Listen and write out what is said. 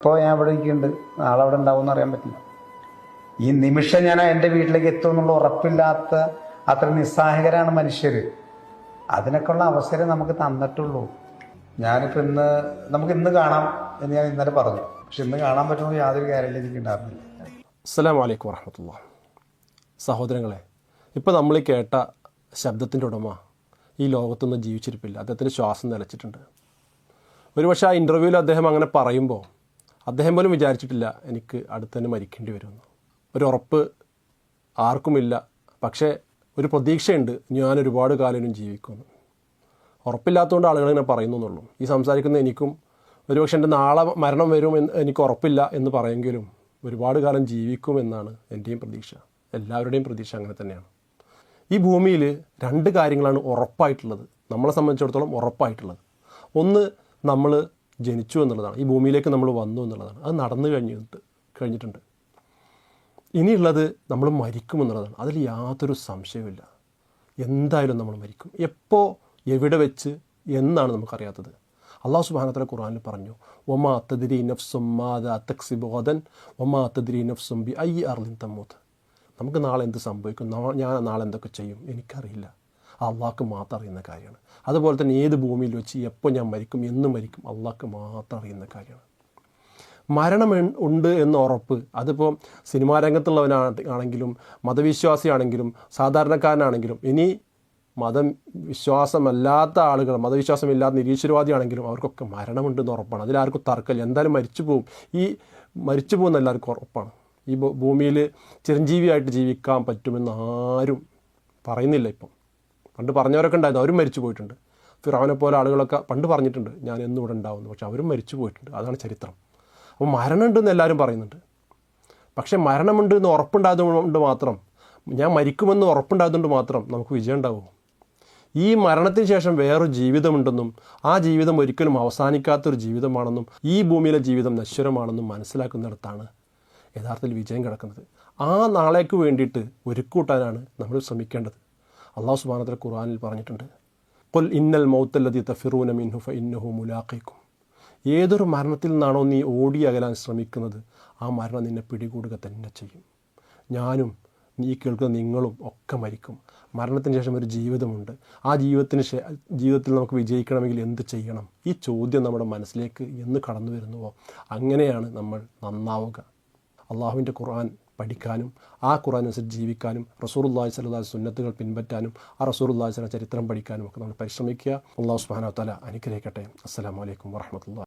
ഇപ്പോൾ ഞാൻ ഇവിടെ ഇരിക്കുന്നുണ്ട്, നാളെ അവിടെ ഉണ്ടാവും അറിയാൻ പറ്റില്ല. ഈ നിമിഷം ഞാൻ എൻ്റെ വീട്ടിലേക്ക് എത്തുമെന്നുള്ള ഉറപ്പില്ലാത്ത അത്ര നിസ്സഹായകരാണ് മനുഷ്യർ. അതിനൊക്കെയുള്ള അവസരം നമുക്ക് തന്നിട്ടുള്ളൂ. ഞാനിപ്പോൾ നമുക്ക് ഇന്ന് കാണാം എന്ന് ഞാൻ ഇന്നലെ പറഞ്ഞു, പക്ഷെ ഇന്ന് കാണാൻ പറ്റുമ്പോൾ യാതൊരു ഗ്യാരണ്ടി എനിക്ക് ഉണ്ടായിരുന്നില്ല. അസ്സലാമു അലൈക്കും വറഹ്മത്തുള്ളാഹി. സഹോദരങ്ങളെ, ഇപ്പോൾ നമ്മൾ കേട്ട ശബ്ദത്തിൻ്റെ ഉടമ ഈ ലോകത്തൊന്നും ജീവിച്ചിരിപ്പില്ല. അദ്ദേഹത്തിൻ്റെ ശ്വാസം നിലച്ചിട്ടുണ്ട്. ഒരുപക്ഷെ ആ ഇൻ്റർവ്യൂവിൽ അദ്ദേഹം അങ്ങനെ പറയുമ്പോൾ അദ്ദേഹം പോലും വിചാരിച്ചിട്ടില്ല എനിക്ക് അടുത്ത് തന്നെ മരിക്കേണ്ടി വരുമെന്ന്. ഒരു ഉറപ്പ് ആർക്കുമില്ല, പക്ഷേ ഒരു പ്രതീക്ഷയുണ്ട്, ഞാൻ ഒരുപാട് കാലം ജീവിക്കുമെന്ന്. ഉറപ്പില്ലാത്തതുകൊണ്ട് ആളുകൾ ഇങ്ങനെ പറയുന്നു എന്നുള്ളൂ. ഈ സംസാരിക്കുന്ന എനിക്കും ഒരുപക്ഷെ എൻ്റെ നാളെ മരണം വരുമെന്ന് എനിക്ക് ഉറപ്പില്ല എന്ന് പറയുമെങ്കിലും ഒരുപാട് കാലം ജീവിക്കുമെന്നാണ് എൻ്റെയും പ്രതീക്ഷ, എല്ലാവരുടെയും പ്രതീക്ഷ അങ്ങനെ തന്നെയാണ്. ഈ ഭൂമിയിൽ രണ്ട് കാര്യങ്ങളാണ് ഉറപ്പായിട്ടുള്ളത്, നമ്മളെ സംബന്ധിച്ചിടത്തോളം ഉറപ്പായിട്ടുള്ളത്. ഒന്ന്, നമ്മൾ ജനിച്ചു എന്നുള്ളതാണ്, ഈ ഭൂമിയിലേക്ക് നമ്മൾ വന്നു എന്നുള്ളതാണ്, അത് നടന്നു കഴിഞ്ഞിട്ടുണ്ട്. ഇനിയുള്ളത് നമ്മൾ മരിക്കുമെന്നുള്ളതാണ്, അതിൽ യാതൊരു സംശയവുമില്ല. എന്തായാലും നമ്മൾ മരിക്കും. എപ്പോൾ, എവിടെ വെച്ച് എന്നാണ് നമുക്കറിയാത്തത്. അള്ളാഹു സുബ്ഹാനഹു വ തആല ഖുർആനിൽ പറഞ്ഞു, വമാ തദ്രി നഫ്സും മാദാ തക്സിബു ഗദൻ വമാ തദ്രി നഫ്സും ബി അയ്യി അർളിൻ തമൂത്ത്. നമുക്ക് നാളെ എന്ത് സംഭവിക്കും, ഞാൻ നാളെ എന്തൊക്കെ ചെയ്യും എനിക്കറിയില്ല, അള്ളാഹ്ക്ക് മാത്രം അറിയുന്ന കാര്യമാണ്. അതുപോലെ തന്നെ ഏത് ഭൂമിയിൽ വെച്ച് എപ്പോൾ ഞാൻ മരിക്കും, എന്ന് മരിക്കും, അള്ളാഹ്ക്ക് മാത്രം അറിയുന്ന കാര്യമാണ്. മരണം ഉണ്ട് എന്ന ഉറപ്പ്, അതിപ്പോൾ സിനിമാ രംഗത്തുള്ളവനാണെങ്കിലും മതവിശ്വാസിയാണെങ്കിലും സാധാരണക്കാരനാണെങ്കിലും ഇനി മതവിശ്വാസമല്ലാത്ത ആളുകൾ, മതവിശ്വാസമില്ലാത്ത നിരീശ്വരവാദിയാണെങ്കിലും അവർക്കൊക്കെ മരണമുണ്ടെന്ന് ഉറപ്പാണ്. അതിലാർക്കും തർക്കമില്ല. എന്തായാലും മരിച്ചു പോകും. ഈ മരിച്ചു പോകുന്ന എല്ലാവർക്കും ഉറപ്പാണ്. ഈ ഭൂമിയിൽ ചിരഞ്ജീവിയായിട്ട് ജീവിക്കാൻ പറ്റുമെന്ന് ആരും പറയുന്നില്ല. ഇപ്പം പണ്ട് പറഞ്ഞവരൊക്കെ ഉണ്ടായിരുന്നു, അവരും മരിച്ചു പോയിട്ടുണ്ട്. ഫിറഔനെ പോലെ ആളുകളൊക്കെ പണ്ട് പറഞ്ഞിട്ടുണ്ട് ഞാൻ എന്നും ഇവിടെ ഉണ്ടാവുന്നു, പക്ഷെ അവരും മരിച്ചു പോയിട്ടുണ്ട്. അതാണ് ചരിത്രം. അപ്പോൾ മരണമുണ്ടെന്ന് എല്ലാവരും പറയുന്നുണ്ട്. പക്ഷേ മരണമുണ്ട് എന്ന് ഉറപ്പുണ്ടായതുകൊണ്ട് മാത്രം, ഞാൻ മരിക്കുമെന്ന് ഉറപ്പുണ്ടായതുകൊണ്ട് മാത്രം നമുക്ക് വിജയം ഉണ്ടാവുമോ? ഈ മരണത്തിന് ശേഷം വേറൊരു ജീവിതമുണ്ടെന്നും ആ ജീവിതം ഒരിക്കലും അവസാനിക്കാത്തൊരു ജീവിതമാണെന്നും ഈ ഭൂമിയിലെ ജീവിതം നശ്വരമാണെന്നും മനസ്സിലാക്കുന്നിടത്താണ് യഥാർത്ഥത്തിൽ വിജയം കിടക്കുന്നത്. ആ നാളേക്ക് വേണ്ടിയിട്ട് ഒരുക്കൂട്ടാനാണ് നമ്മൾ ശ്രമിക്കേണ്ടത്. അള്ളാഹു സുബ്ഹാനഹു വ തആല ഖുർആനിൽ പറഞ്ഞിട്ടുണ്ട്, ഖുൽ ഇന്നൽ മൗത്തല്ലദീ തഫിറൂന മിൻഹു ഫഇന്നഹു മുലാഖീകും. ഏതൊരു മരണത്തിൽ നിന്നാണോ നീ ഓടി അകലാൻ ശ്രമിക്കുന്നത്, ആ മരണം നിന്നെ പിടികൂടുക തന്നെ ചെയ്യും. ഞാനും നീ കേൾക്കുന്ന നിങ്ങളും ഒക്കെ മരിക്കും. മരണത്തിന് ശേഷം ഒരു ജീവിതമുണ്ട്. ആ ജീവിതത്തിൽ നമുക്ക് വിജയിക്കണമെങ്കിൽ എന്ത് ചെയ്യണം? ഈ ചോദ്യം നമ്മുടെ മനസ്സിലേക്ക് എന്ന് കടന്നു വരുന്നുവോ അങ്ങനെയാണ് നമ്മൾ നന്നാവുക. അള്ളാഹുവിൻ്റെ ഖുർആൻ പഠിക്കാനും ആ ഖുർആൻ അനുസരിച്ച് ജീവിക്കാനും റസൂലുള്ളാഹി സ്വല്ലല്ലാഹു അലൈഹി വസല്ലം സുന്നത്തുകൾ പിൻപറ്റാനും ആ റസൂലുള്ളാഹി സ്വല്ലല്ലാഹു അലൈഹി വസല്ലം ചരിത്രം പഠിക്കാനും ഒക്കെ നമ്മൾ പരിശ്രമിക്കുക. അള്ളാഹു സുബ്ഹാനഹു വ തആല അനുഗ്രഹിക്കട്ടെ. അസ്സലാമു അലൈക്കും വറഹ്മത്തുള്ളാഹി.